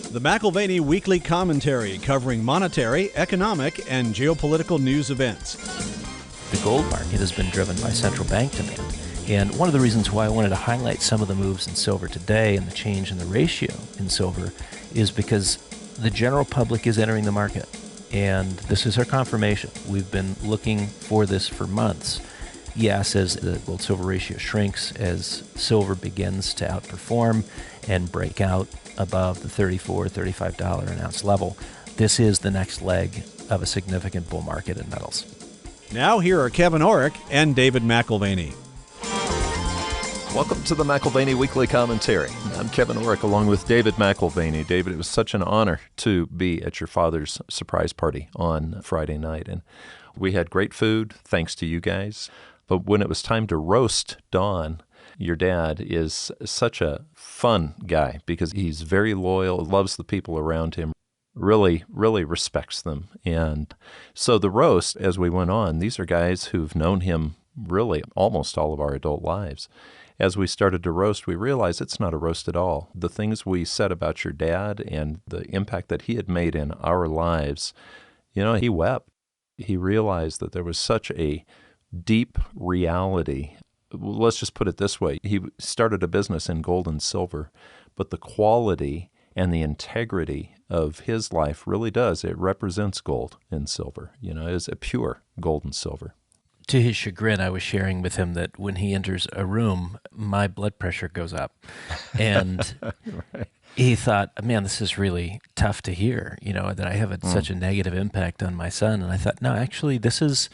The McAlvany Weekly Commentary, covering monetary, economic, and geopolitical news events. The gold market has been driven by central bank demand. And one of the reasons why I wanted to highlight some of the moves in silver today and the change in the ratio in silver is because the general public is entering the market. And this is our confirmation. We've been looking for this for months. Yes, as the gold-silver ratio shrinks, as silver begins to outperform and break out above the $34, $35 an ounce level, this is the next leg of a significant bull market in metals. Now here are Kevin Orrick and David McAlvany. Welcome to the McAlvany Weekly Commentary. I'm Kevin Orrick along with David McAlvany. David, it was such an honor to be at your father's surprise party on Friday night. And we had great food, thanks to you guys. But when it was time to roast Don, your dad is such a fun guy because he's very loyal, loves the people around him, really respects them. And so the roast, as we went on, these are guys who've known him really almost all of our adult lives. As we started to roast, we realized it's not a roast at all. The things we said about your dad and the impact that he had made in our lives, he wept. He realized that there was such a deep reality. Let's just put it this way. He started a business in gold and silver, but the quality and the integrity of his life really does. It represents gold and silver. It is a pure gold and silver. To his chagrin, I was sharing with him that when he enters a room, my blood pressure goes up. And right. He thought, man, this is really tough to hear, that I have such a negative impact on my son. And I thought, no, actually, this is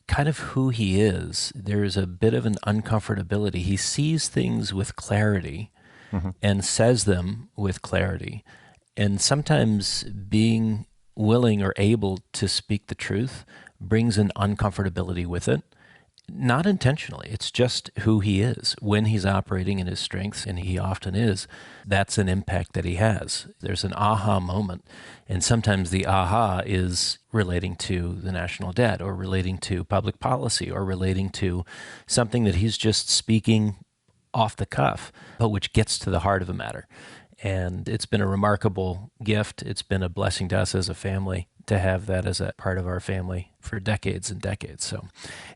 kind of who he is. There's a bit of an uncomfortability. He sees things with clarity and says them with clarity. And sometimes being willing or able to speak the truth brings an uncomfortability with it. Not intentionally. It's just who he is. When he's operating in his strengths, and he often is, that's an impact that he has. There's an aha moment. And sometimes the aha is relating to the national debt or relating to public policy or relating to something that he's just speaking off the cuff, but which gets to the heart of the matter. And it's been a remarkable gift. It's been a blessing to us as a family to have that as a part of our family for decades and decades. So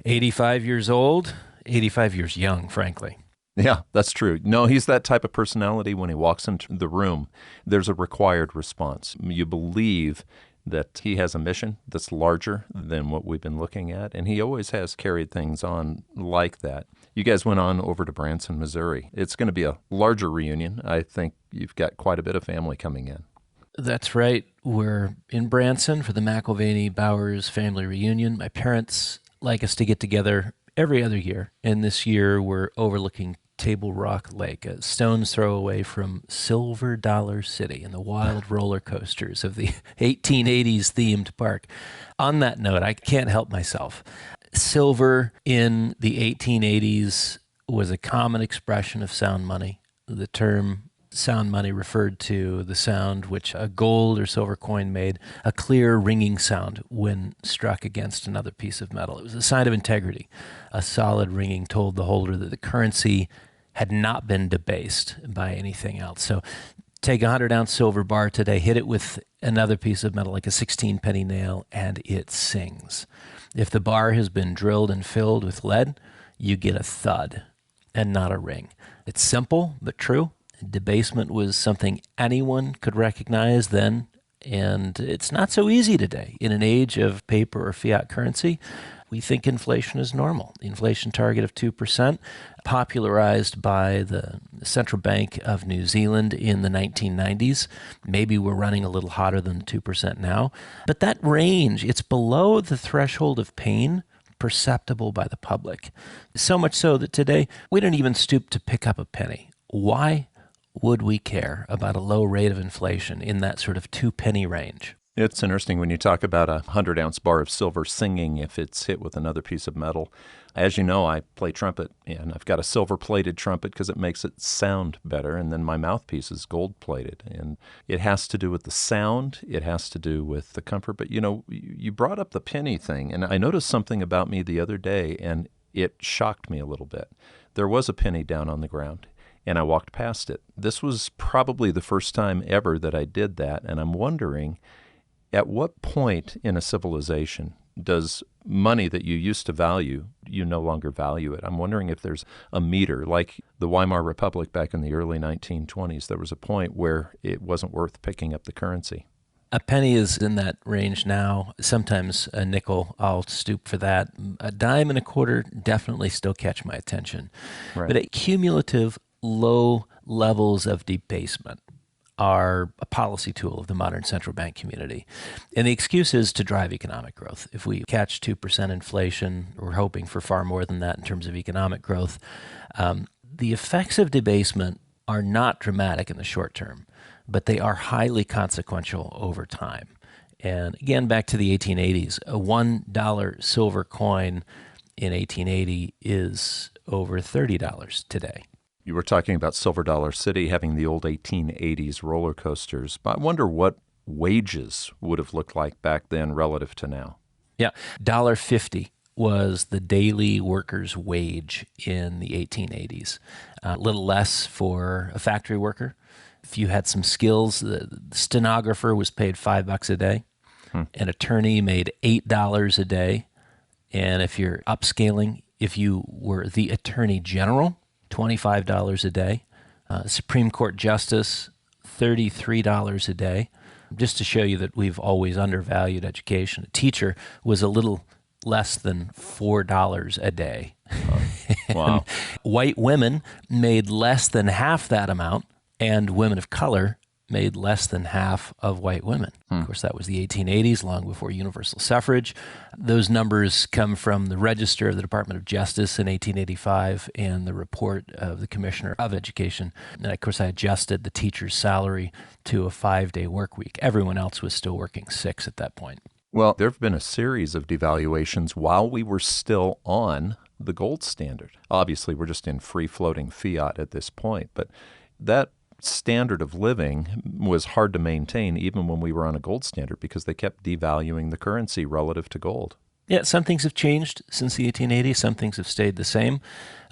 85 years old, 85 years young, frankly. Yeah, that's true. No, he's that type of personality. When he walks into the room, there's a required response. You believe that he has a mission that's larger than what we've been looking at, and he always has carried things on like that. You guys went on over to Branson, Missouri. It's going to be a larger reunion. I think you've got quite a bit of family coming in. That's right. We're in Branson for the McAlvany Bowers family reunion. My parents like us to get together every other year, and this year we're overlooking Table Rock Lake, a stone's throw away from Silver Dollar City and the wild roller coasters of the 1880s themed park. On that note, I can't help myself. Silver in the 1880s was a common expression of sound money. The term sound money referred to the sound which a gold or silver coin made, a clear ringing sound when struck against another piece of metal. It was a sign of integrity. A solid ringing told the holder that the currency had not been debased by anything else. So take a 100-ounce silver bar today, hit it with another piece of metal like a 16-penny nail, and it sings. If the bar has been drilled and filled with lead, you get a thud and not a ring. It's simple but true. Debasement was something anyone could recognize then, and it's not so easy today. In an age of paper or fiat currency, we think inflation is normal. The inflation target of 2%, popularized by the Central Bank of New Zealand in the 1990s. Maybe we're running a little hotter than 2% now. But that range, it's below the threshold of pain perceptible by the public. So much so that today, we don't even stoop to pick up a penny. Why would we care about a low rate of inflation in that sort of 2-penny range? It's interesting when you talk about a 100-ounce bar of silver singing if it's hit with another piece of metal. As you know, I play trumpet, and I've got a silver-plated trumpet because it makes it sound better, and then my mouthpiece is gold-plated. And it has to do with the sound. It has to do with the comfort. But, you brought up the penny thing, and I noticed something about me the other day, and it shocked me a little bit. There was a penny down on the ground, and I walked past it. This was probably the first time ever that I did that, and I'm wondering, at what point in a civilization does money that you used to value, you no longer value it? I'm wondering if there's a meter, like the Weimar Republic back in the early 1920s. There was a point where it wasn't worth picking up the currency. A penny is in that range now. Sometimes a nickel, I'll stoop for that. A dime and a quarter definitely still catch my attention. Right. But at cumulative low levels of debasement are a policy tool of the modern central bank community. And the excuse is to drive economic growth. If we catch 2% inflation, we're hoping for far more than that in terms of economic growth. The effects of debasement are not dramatic in the short term, but they are highly consequential over time. And again, back to the 1880s, a $1 silver coin in 1880 is over $30 today. You were talking about Silver Dollar City having the old 1880s roller coasters, but I wonder what wages would have looked like back then relative to now. Yeah, $1.50 was the daily worker's wage in the 1880s. A little less for a factory worker. If you had some skills, the stenographer was paid $5 a day. An attorney made $8 a day. And if you're upscaling, if you were the attorney general, $25 a day. Supreme Court justice, $33 a day. Just to show you that we've always undervalued education. A teacher was a little less than $4 a day. Wow. White women made less than half that amount, and women of color made less than half of white women. Of course, that was the 1880s, long before universal suffrage. Those numbers come from the Register of the Department of Justice in 1885 and the report of the Commissioner of Education. And of course, I adjusted the teacher's salary to a 5-day work week. Everyone else was still working 6 at that point. Well, there have been a series of devaluations while we were still on the gold standard. Obviously, we're just in free-floating fiat at this point, but that standard of living was hard to maintain even when we were on a gold standard because they kept devaluing the currency relative to gold. Yeah, some things have changed since the 1880s. Some things have stayed the same.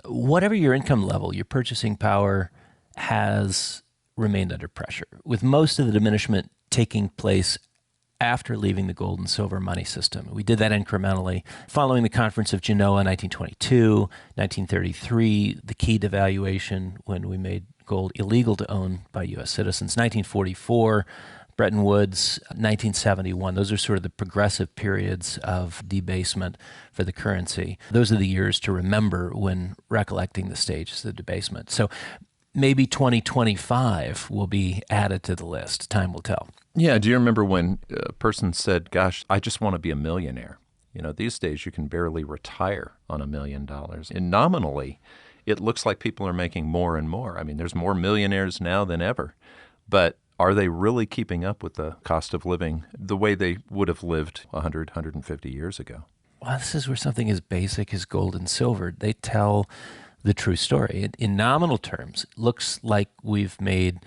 Whatever your income level, your purchasing power has remained under pressure, with most of the diminishment taking place after leaving the gold and silver money system. We did that incrementally. Following the Conference of Genoa in 1922, 1933, the key devaluation when we made gold illegal to own by U.S. citizens, 1944, Bretton Woods, 1971. Those are sort of the progressive periods of debasement for the currency. Those are the years to remember when recollecting the stages of debasement. So maybe 2025 will be added to the list. Time will tell. Yeah, do you remember when a person said, gosh, I just want to be a millionaire? You know, these days you can barely retire on $1 million. And nominally, it looks like people are making more and more. I mean, there's more millionaires now than ever. But are they really keeping up with the cost of living the way they would have lived 100, 150 years ago? Well, this is where something as basic as gold and silver, they tell the true story. In nominal terms, it looks like we've made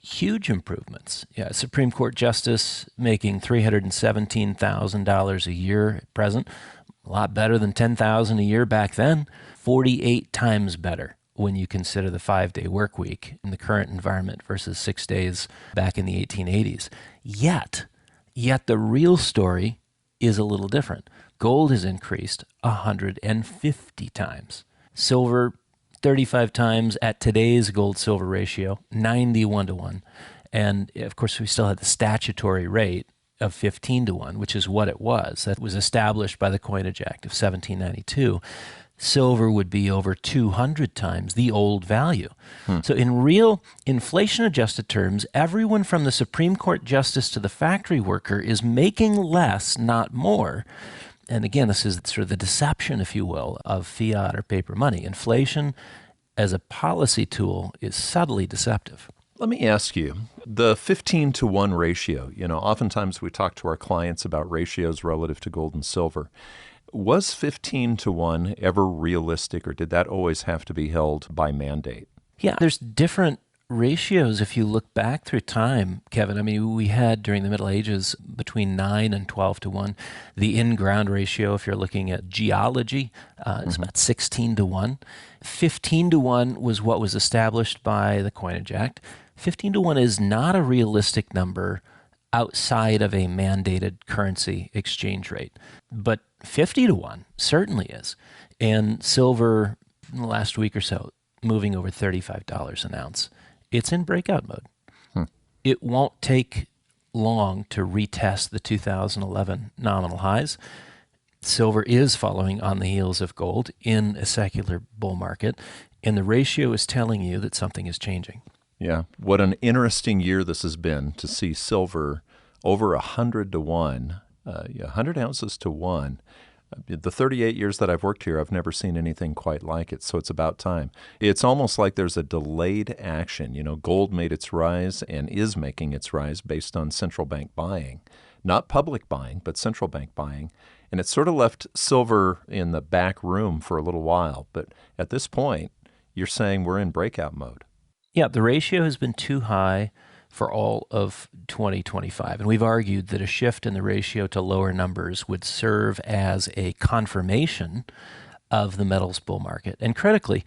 huge improvements. Yeah, Supreme Court justice making $317,000 a year at present, a lot better than $10,000 a year back then, 48 times better when you consider the 5-day work week in the current environment versus 6 days back in the 1880s. Yet the real story is a little different. Gold has increased 150 times. Silver 35 times at today's gold-silver ratio, 91 to 1. And of course, we still had the statutory rate of 15 to 1, which is what it was. That was established by the Coinage Act of 1792. Silver would be over 200 times the old value. So in real inflation-adjusted terms, everyone from the Supreme Court justice to the factory worker is making less, not more. And again, this is sort of the deception, if you will, of fiat or paper money. Inflation as a policy tool is subtly deceptive. Let me ask you, the 15 to 1 ratio, oftentimes we talk to our clients about ratios relative to gold and silver. Was 15 to 1 ever realistic, or did that always have to be held by mandate? Yeah, there's different ratios, if you look back through time, Kevin, I mean, we had during the Middle Ages between 9 and 12 to 1. The in-ground ratio, if you're looking at geology, is about 16 to 1. 15 to 1 was what was established by the Coinage Act. 15 to 1 is not a realistic number outside of a mandated currency exchange rate. But 50 to 1 certainly is. And silver, in the last week or so, moving over $35 an ounce. It's in breakout mode. It won't take long to retest the 2011 nominal highs. Silver is following on the heels of gold in a secular bull market, and the ratio is telling you that something is changing. Yeah, what an interesting year this has been to see silver over 100 to 1, 100 ounces to 1. The 38 years that I've worked here, I've never seen anything quite like it, so it's about time. It's almost like there's a delayed action. You know, gold made its rise and is making its rise based on central bank buying. Not public buying, but central bank buying. And it sort of left silver in the back room for a little while. But at this point, you're saying we're in breakout mode. Yeah, the ratio has been too high for all of 2025. And we've argued that a shift in the ratio to lower numbers would serve as a confirmation of the metals bull market. And critically,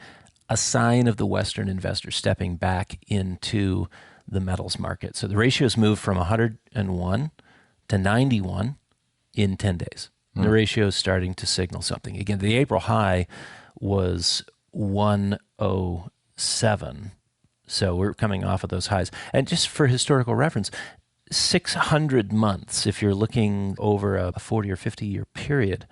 a sign of the Western investor stepping back into the metals market. So the ratio has moved from 101 to 91 in 10 days. The ratio is starting to signal something. Again, the April high was 107. So we're coming off of those highs. And just for historical reference, 600 months, if you're looking over a 40 or 50-year period,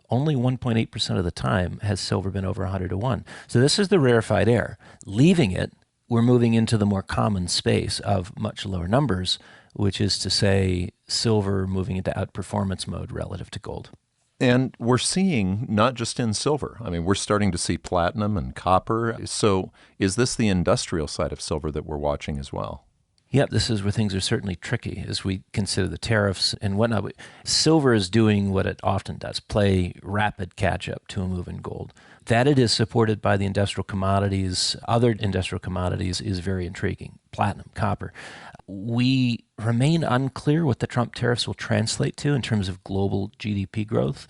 only 1.8% of the time has silver been over 100 to 1. So this is the rarefied air. Leaving it, we're moving into the more common space of much lower numbers, which is to say silver moving into outperformance mode relative to gold. And we're seeing not just in silver. I mean, we're starting to see platinum and copper. So is this the industrial side of silver that we're watching as well? Yep, this is where things are certainly tricky as we consider the tariffs and whatnot. Silver is doing what it often does, play rapid catch-up to a move in gold. That it is supported by the industrial commodities, other industrial commodities, is very intriguing. Platinum, copper. We remain unclear what the Trump tariffs will translate to in terms of global GDP growth.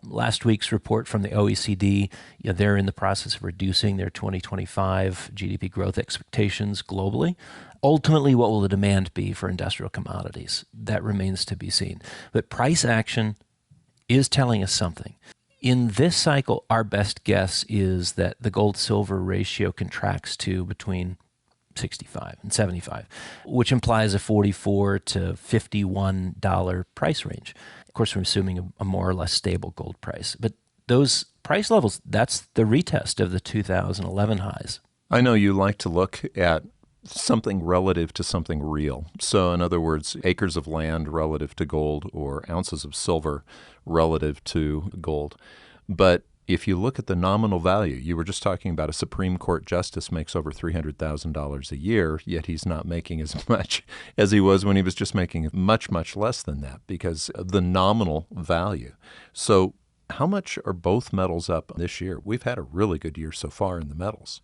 Last week's report from the OECD, they're in the process of reducing their 2025 GDP growth expectations globally. Ultimately, what will the demand be for industrial commodities? That remains to be seen. But price action is telling us something. In this cycle, our best guess is that the gold-silver ratio contracts to between 65 and 75, which implies a $44 to $51 price range. Of course, we're assuming a more or less stable gold price. But those price levels, that's the retest of the 2011 highs. I know you like to look at something relative to something real. So in other words, acres of land relative to gold or ounces of silver relative to gold. But if you look at the nominal value, you were just talking about a Supreme Court justice makes over $300,000 a year, yet he's not making as much as he was when he was just making much, much less than that because of the nominal value. So how much are both metals up this year? We've had a really good year so far in the metals.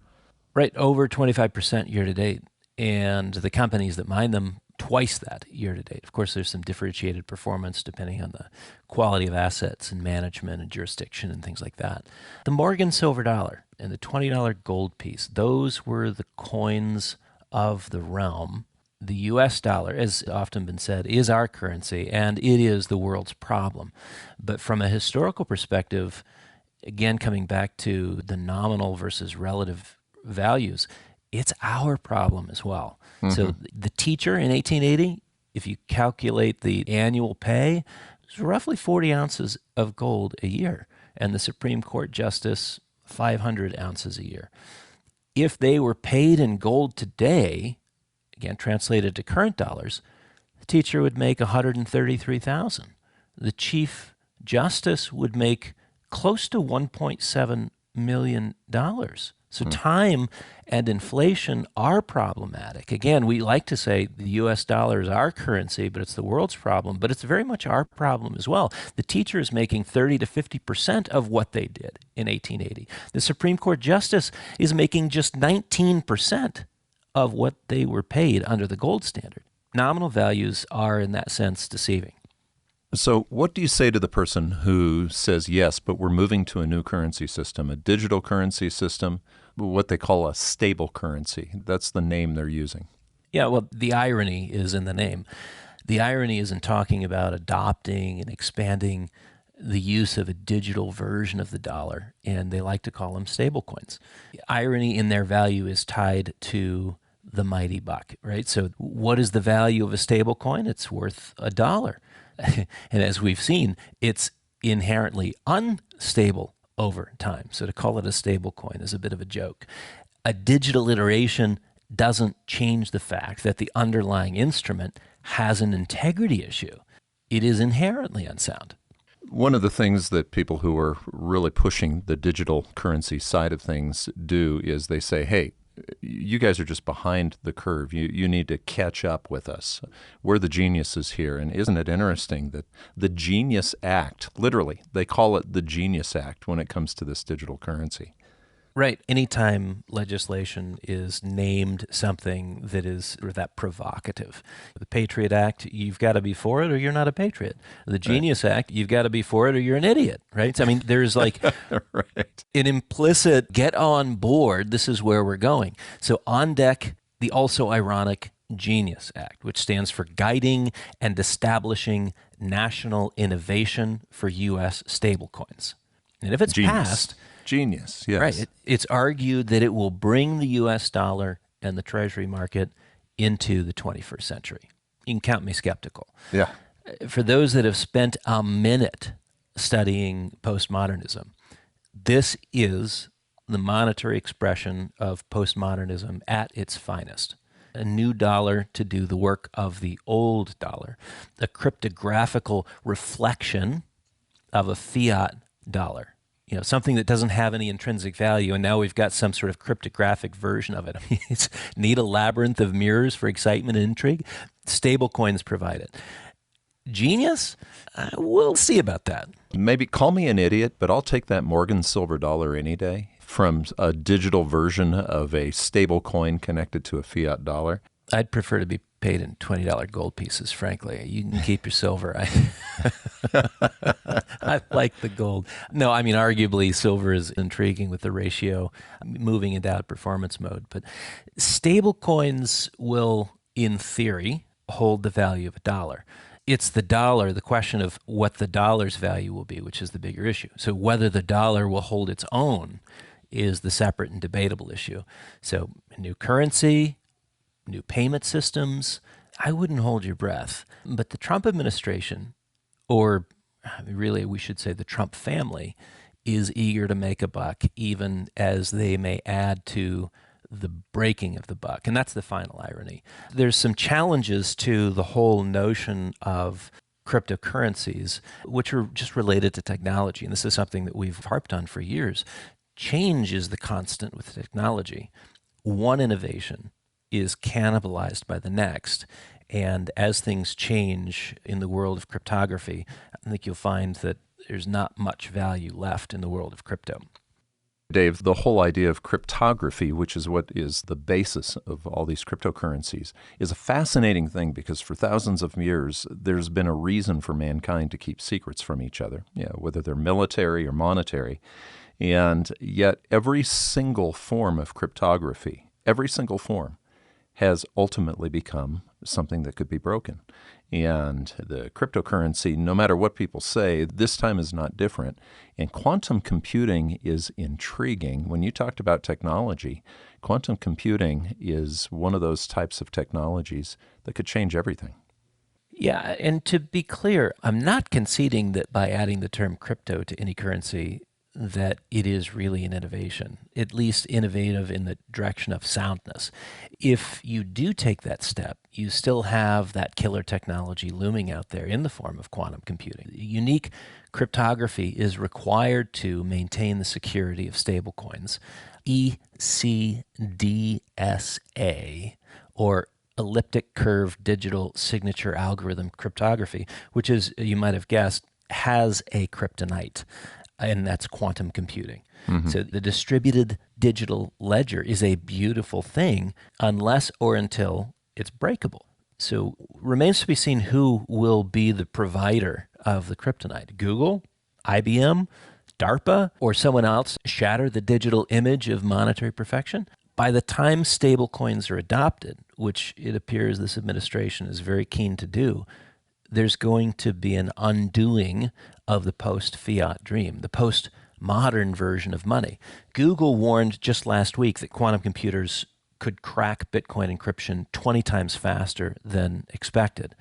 Right, over 25% year to date. And the companies that mine them, twice that year to date. Of course, there's some differentiated performance depending on the quality of assets and management and jurisdiction and things like that. The Morgan silver dollar and the $20 gold piece, those were the coins of the realm. The U.S. dollar, as often been said, is our currency, and it is the world's problem. But from a historical perspective, again, coming back to the nominal versus relative values, it's our problem as well. So the teacher in 1880, if you calculate the annual pay, it's roughly 40 ounces of gold a year. And the Supreme Court justice, 500 ounces a year. If they were paid in gold today, again, translated to current dollars, the teacher would make $133,000. The chief justice would make close to $1.7 million. So time and inflation are problematic. Again, we like to say the U.S. dollar is our currency, but it's the world's problem. But it's very much our problem as well. The teacher is making 30 to 50% of what they did in 1880. The Supreme Court justice is making just 19% of what they were paid under the gold standard. Nominal values are, in that sense, deceiving. So what do you say to the person who says, yes, but we're moving to a new currency system, a digital currency system, what they call a stable currency? That's the name they're using. Yeah, well, the irony is in the name. The irony is in talking about adopting and expanding the use of a digital version of the dollar, and they like to call them stablecoins. The irony in their value is tied to the mighty buck, right? So what is the value of a stablecoin? It's worth $1. And as we've seen, it's inherently unstable over time. So to call it a stable coin is a bit of a joke. A digital iteration doesn't change the fact that the underlying instrument has an integrity issue. It is inherently unsound. One of the things that people who are really pushing the digital currency side of things do is they say, hey, you guys are just behind the curve. You need to catch up with us. We're the geniuses here. And isn't it interesting that the Genius Act, literally, they call it the Genius Act when it comes to this digital currency? Right. Anytime legislation is named something that is that provocative. The Patriot Act, you've got to be for it or you're not a patriot. The Genius Act, you've got to be for it or you're an idiot, right? I mean, there's like right. an implicit get on board, this is where we're going. So on deck, the also ironic Genius Act, which stands for Guiding and Establishing National Innovation for U.S. Stablecoins. And if it's passed... Genius, yes. Right. It's argued that it will bring the U.S. dollar and the Treasury market into the 21st century. You can count me skeptical. Yeah. For those that have spent a minute studying postmodernism, this is the monetary expression of postmodernism at its finest. A new dollar to do the work of the old dollar, a cryptographical reflection of a fiat dollar. You know, something that doesn't have any intrinsic value, and now we've got some sort of cryptographic version of it. I mean, it's need a labyrinth of mirrors for excitement and intrigue. Stablecoins provide it. Genius? We'll see about that. Maybe call me an idiot, but I'll take that Morgan silver dollar any day from a digital version of a stable coin connected to a fiat dollar. I'd prefer to be paid in $20 gold pieces, frankly. You can keep your silver. I like the gold. No, I mean, arguably, silver is intriguing with the ratio moving into outperformance mode. But stable coins will, in theory, hold the value of a dollar. It's the dollar, the question of what the dollar's value will be, which is the bigger issue. So whether the dollar will hold its own is the separate and debatable issue. So a new currency, new payment systems, I wouldn't hold your breath. But the Trump administration, or really we should say the Trump family, is eager to make a buck, even as they may add to the breaking of the buck. And that's the final irony. There's some challenges to the whole notion of cryptocurrencies, which are just related to technology. And this is something that we've harped on for years. Change is the constant with technology. One innovation is cannibalized by the next. And as things change in the world of cryptography, I think you'll find that there's not much value left in the world of crypto. Dave, the whole idea of cryptography, which is what is the basis of all these cryptocurrencies, is a fascinating thing because for thousands of years, there's been a reason for mankind to keep secrets from each other, whether they're military or monetary. And yet every single form of cryptography, every single form, has ultimately become something that could be broken. And the cryptocurrency, no matter what people say, this time is not different. And quantum computing is intriguing. When you talked about technology, quantum computing is one of those types of technologies that could change everything. Yeah, and to be clear, I'm not conceding that by adding the term crypto to any currency that it is really an innovation, at least innovative in the direction of soundness. If you do take that step, you still have that killer technology looming out there in the form of quantum computing. Unique cryptography is required to maintain the security of stablecoins. ECDSA, or elliptic curve digital signature algorithm cryptography, which is, you might have guessed, has a kryptonite. and that's quantum computing. So the distributed digital ledger is a beautiful thing unless or until it's breakable. So remains to be seen who will be the provider of the kryptonite. Google, IBM, DARPA, or someone else shatter the digital image of monetary perfection? By the time stablecoins are adopted, which it appears this administration is very keen to do, there's going to be an undoing of the post-fiat dream, the post-modern version of money. Google warned just last week that quantum computers could crack Bitcoin encryption 20 times faster than expected.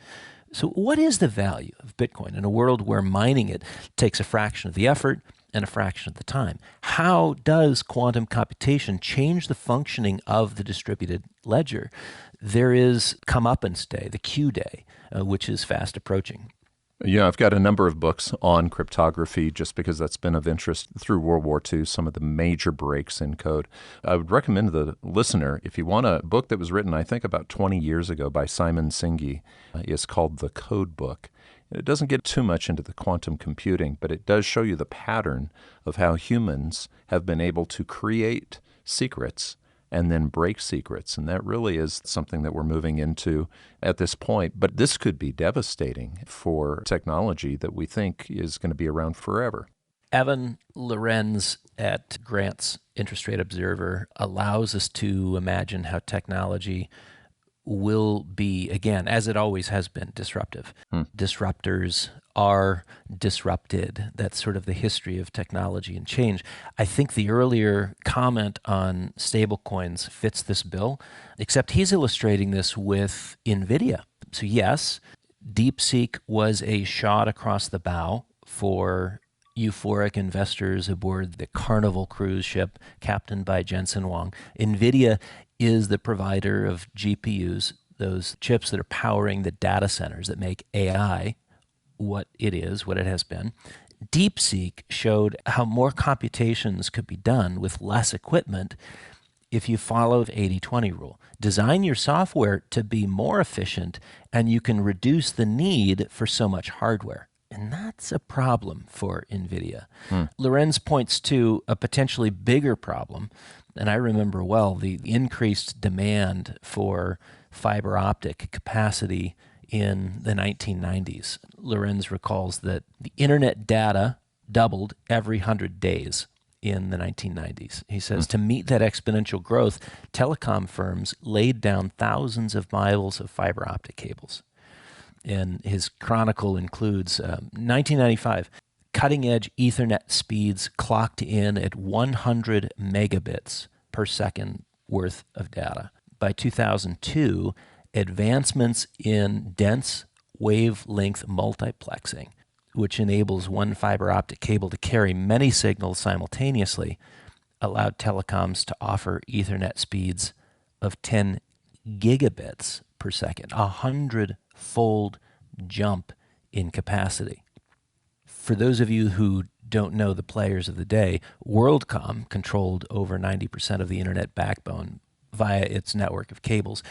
So what is the value of Bitcoin in a world where mining it takes a fraction of the effort and a fraction of the time? How does quantum computation change the functioning of the distributed ledger? There is comeuppance day, the Q day, which is fast approaching. Yeah, I've got a number of books on cryptography just because that's been of interest through World War II, some of the major breaks in code. I would recommend to the listener, if you want a book that was written, I think, about 20 years ago by Simon Singhi, it's called The Code Book. It doesn't get too much into the quantum computing, but it does show you the pattern of how humans have been able to create secrets and then break secrets. And that really is something that we're moving into at this point. But this could be devastating for technology that we think is going to be around forever. Evan Lorenz at Grant's Interest Rate Observer allows us to imagine how technology will be, again, as it always has been, disruptive. Disruptors are disrupted. That's sort of the history of technology and change. I think the earlier comment on stablecoins fits this bill, except he's illustrating this with NVIDIA. So yes, DeepSeek was a shot across the bow for euphoric investors aboard the Carnival cruise ship captained by Jensen Huang. NVIDIA is the provider of GPUs, those chips that are powering the data centers that make AI what it is, what it has been. DeepSeek showed how more computations could be done with less equipment if you follow the 80-20 rule. Design your software to be more efficient, and you can reduce the need for so much hardware. And that's a problem for NVIDIA. Lorenz points to a potentially bigger problem, and I remember well the increased demand for fiber optic capacity in the 1990s. Lorenz recalls that the internet data doubled every 100 days in the 1990s. He says to meet that exponential growth, telecom firms laid down thousands of miles of fiber optic cables. And his chronicle includes 1995, cutting-edge Ethernet speeds clocked in at 100 megabits per second worth of data. By 2002, advancements in dense wavelength multiplexing, which enables one fiber optic cable to carry many signals simultaneously, allowed telecoms to offer Ethernet speeds of 10 gigabits per second, 100-fold jump in capacity. For those of you who don't know the players of the day, WorldCom controlled over 90% of the internet backbone via its network of cables,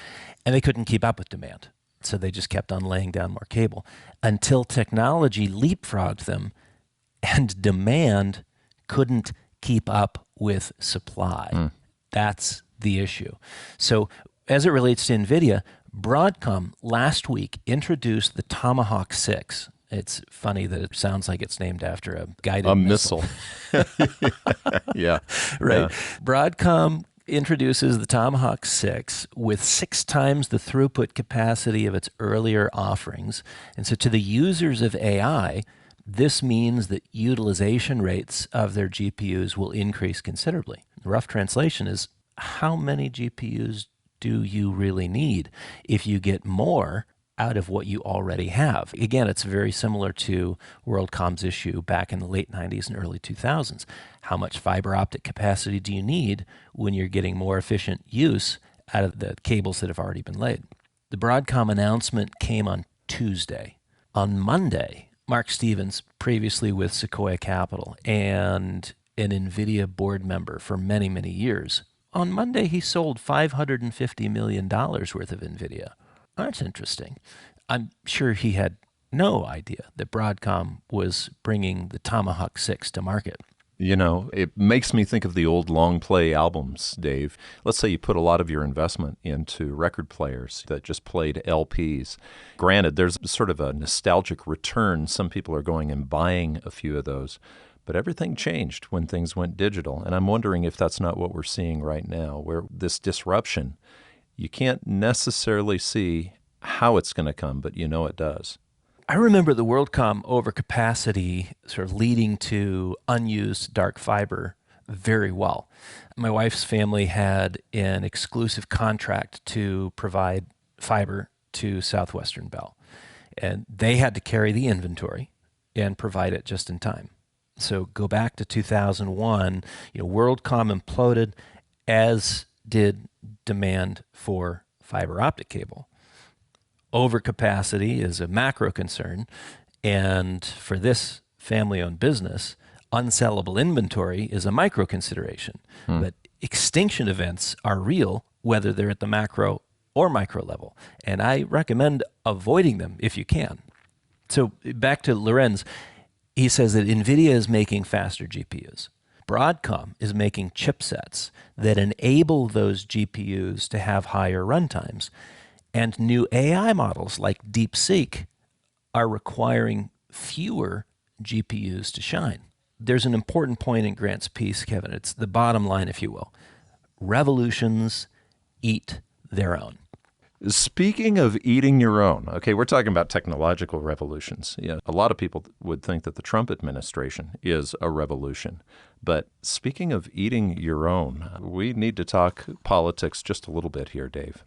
and they couldn't keep up with demand. So they just kept on laying down more cable until technology leapfrogged them and demand couldn't keep up with supply. That's the issue. So as it relates to NVIDIA, Broadcom last week introduced the Tomahawk 6. It's funny that it sounds like it's named after a guided missile. Yeah. Right. Yeah. Broadcom introduces the Tomahawk 6 with 6 times the throughput capacity of its earlier offerings. And so to the users of AI, this means that utilization rates of their GPUs will increase considerably. The rough translation is, how many GPUs do you really need if you get more out of what you already have? Again, it's very similar to WorldCom's issue back in the late 90s and early 2000s. How much fiber optic capacity do you need when you're getting more efficient use out of the cables that have already been laid? The Broadcom announcement came on Tuesday. On Monday, Mark Stevens, previously with Sequoia Capital and an NVIDIA board member for many, many years, on Monday he sold $550 million worth of NVIDIA. That's interesting. I'm sure he had no idea that Broadcom was bringing the Tomahawk 6 to market. You know, it makes me think of the old long play albums, Dave. Let's say you put a lot of your investment into record players that just played LPs. Granted, there's sort of a nostalgic return. Some people are going and buying a few of those. But everything changed when things went digital. And I'm wondering if that's not what we're seeing right now, where this disruption, you can't necessarily see how it's going to come, but you know it does. I remember the WorldCom overcapacity sort of leading to unused dark fiber very well. My wife's family had an exclusive contract to provide fiber to Southwestern Bell, and they had to carry the inventory and provide it just in time. So go back to 2001, WorldCom imploded, as did demand for fiber optic cable. Overcapacity is a macro concern, and for this family-owned business, unsellable inventory is a micro consideration. But extinction events are real, whether they're at the macro or micro level, and I recommend avoiding them if you can. So back to Lorenz, he says that NVIDIA is making faster GPUs. Broadcom is making chipsets that enable those GPUs to have higher runtimes. And new AI models like DeepSeek are requiring fewer GPUs to shine. There's an important point in Grant's piece, Kevin. It's the bottom line, if you will. Revolutions eat their own. Speaking of eating your own, okay, we're talking about technological revolutions. Yeah, a lot of people would think that the Trump administration is a revolution. But speaking of eating your own, we need to talk politics just a little bit here, Dave.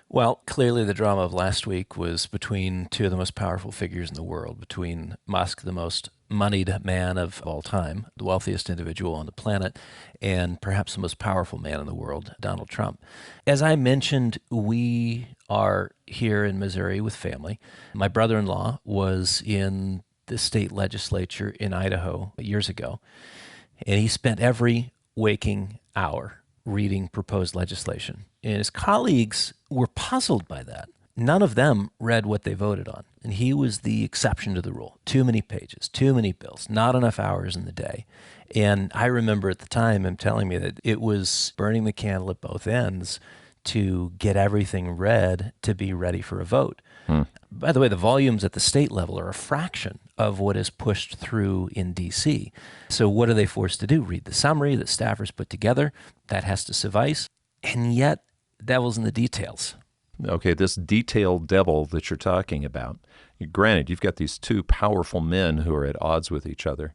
Well, clearly the drama of last week was between two of the most powerful figures in the world, between Musk, the most moneyed man of all time, the wealthiest individual on the planet, and perhaps the most powerful man in the world, Donald Trump. As I mentioned, we are here in Missouri with family. My brother-in-law was in the state legislature in Idaho years ago, and he spent every waking hour reading proposed legislation. And his colleagues were puzzled by that. None of them read what they voted on. And he was the exception to the rule. Too many pages, too many bills, not enough hours in the day. And I remember at the time him telling me that it was burning the candle at both ends to get everything read to be ready for a vote. By the way, the volumes at the state level are a fraction of what is pushed through in D.C. So what are they forced to do? Read the summary that staffers put together. That has to suffice. And yet, devil's in the details. Okay, this detailed devil that you're talking about, granted, you've got these two powerful men who are at odds with each other.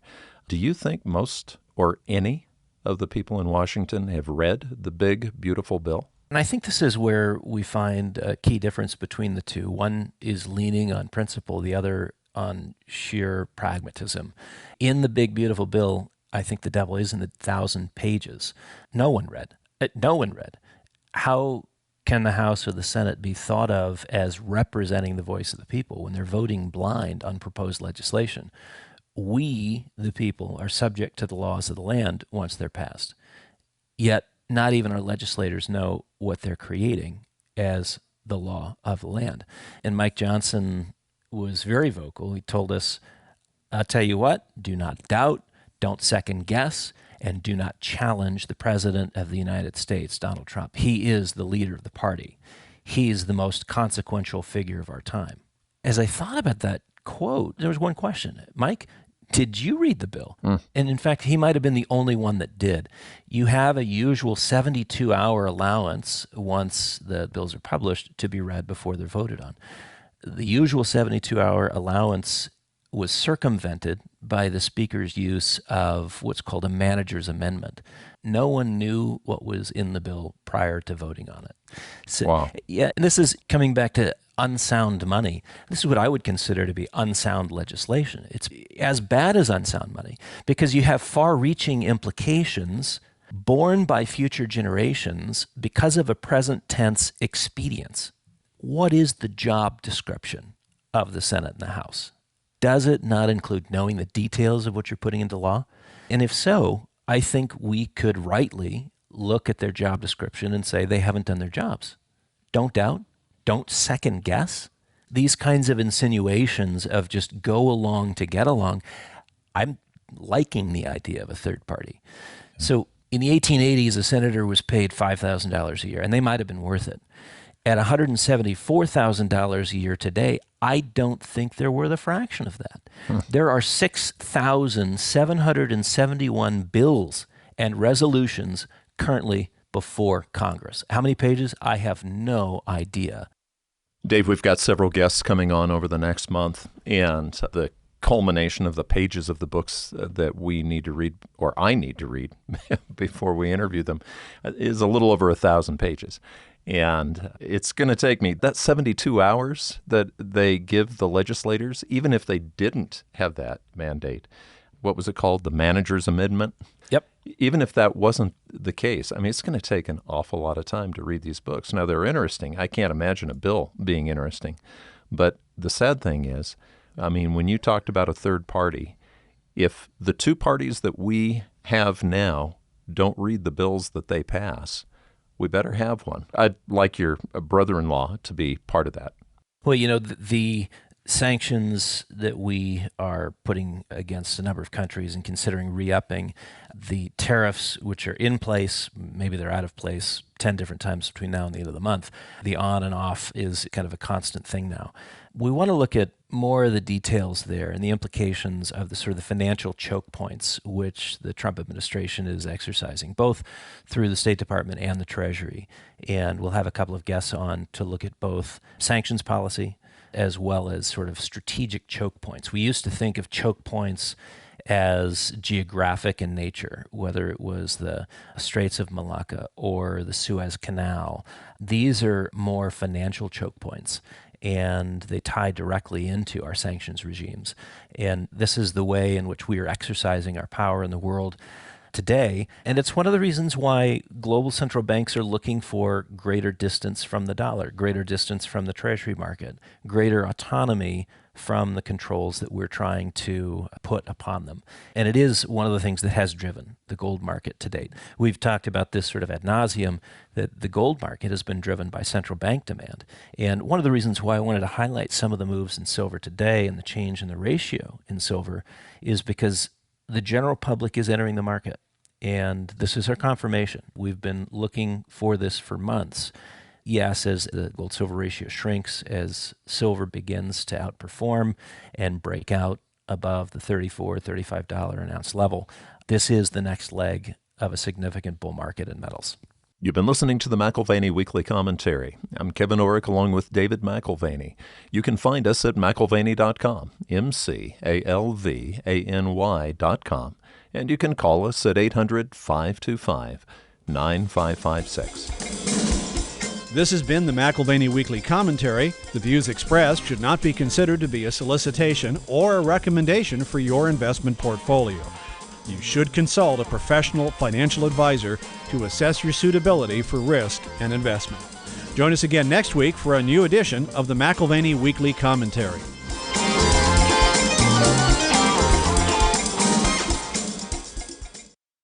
Do you think most or any of the people in Washington have read the big, beautiful bill? And I think this is where we find a key difference between the two. One is leaning on principle, the other on sheer pragmatism. In the big, beautiful bill, I think the devil is in the 1,000 pages. No one read. How can the House or the Senate be thought of as representing the voice of the people when they're voting blind on proposed legislation? We, the people, are subject to the laws of the land once they're passed. Yet, not even our legislators know what they're creating as the law of the land. And Mike Johnson was very vocal. He told us, I'll tell you what, do not doubt, don't second guess, and do not challenge the President of the United States, Donald Trump. He is the leader of the party. He's the most consequential figure of our time. As I thought about that quote, there was one question. Mike, did you read the bill? And in fact, he might have been the only one that did. You have a usual 72-hour allowance once the bills are published to be read before they're voted on. The usual 72-hour allowance was circumvented by the Speaker's use of what's called a manager's amendment. No one knew what was in the bill prior to voting on it. So, wow. Yeah, and this is coming back to unsound money. This is what I would consider to be unsound legislation. It's as bad as unsound money because you have far-reaching implications borne by future generations because of a present tense expedience. What is the job description of the Senate and the House? Does it not include knowing the details of what you're putting into law? And if so, I think we could rightly look at their job description and say they haven't done their jobs. Don't doubt. Don't second guess. these kinds of insinuations of just go along to get along, I'm liking the idea of a third party. So in the 1880s, a senator was paid $5,000 a year, and they might have been worth it. At $174,000 a year today, I don't think they're worth a fraction of that. There are 6,771 bills and resolutions currently before Congress. How many pages? I have no idea. Dave, we've got several guests coming on over the next month, and the culmination of the pages of the books that we need to read, or I need to read before we interview them, is a little over 1,000 pages. And it's going to take me, that 72 hours that they give the legislators, even if they didn't have that mandate, what was it called? The manager's amendment? Yep. Even if that wasn't the case, I mean, it's going to take an awful lot of time to read these books. Now, they're interesting. I can't imagine a bill being interesting. But the sad thing is, I mean, when you talked about a third party, if the two parties that we have now don't read the bills that they pass, we better have one. I'd like your brother-in-law to be part of that. Well, you know, the sanctions that we are putting against a number of countries and considering re-upping, the tariffs which are in place, maybe they're out of place 10 different times between now and the end of the month. The on and off is kind of a constant thing now. We want to look at more of the details there and the implications of the sort of the financial choke points which the Trump administration is exercising, both through the State Department and the Treasury. And we'll have a couple of guests on to look at both sanctions policy as well as sort of strategic choke points. We used to think of choke points as geographic in nature, whether it was the Straits of Malacca or the Suez Canal. These are more financial choke points, and they tie directly into our sanctions regimes. And this is the way in which we are exercising our power in the world today. And it's one of the reasons why global central banks are looking for greater distance from the dollar, greater distance from the treasury market, greater autonomy from the controls that we're trying to put upon them. And it is one of the things that has driven the gold market to date. We've talked about this sort of ad nauseum, that the gold market has been driven by central bank demand. And one of the reasons why I wanted to highlight some of the moves in silver today and the change in the ratio in silver is because the general public is entering the market. And this is our confirmation. We've been looking for this for months. Yes, as the gold-silver ratio shrinks, as silver begins to outperform and break out above the $34, $35 an ounce level, this is the next leg of a significant bull market in metals. You've been listening to the McAlvany Weekly Commentary. I'm Kevin Orrick along with David McAlvany. You can find us at McAlvany.com, McAlvany.com, and you can call us at 800-525-9556. This has been the McAlvany Weekly Commentary. The views expressed should not be considered to be a solicitation or a recommendation for your investment portfolio. You should consult a professional financial advisor to assess your suitability for risk and investment. Join us again next week for a new edition of the McAlvany Weekly Commentary.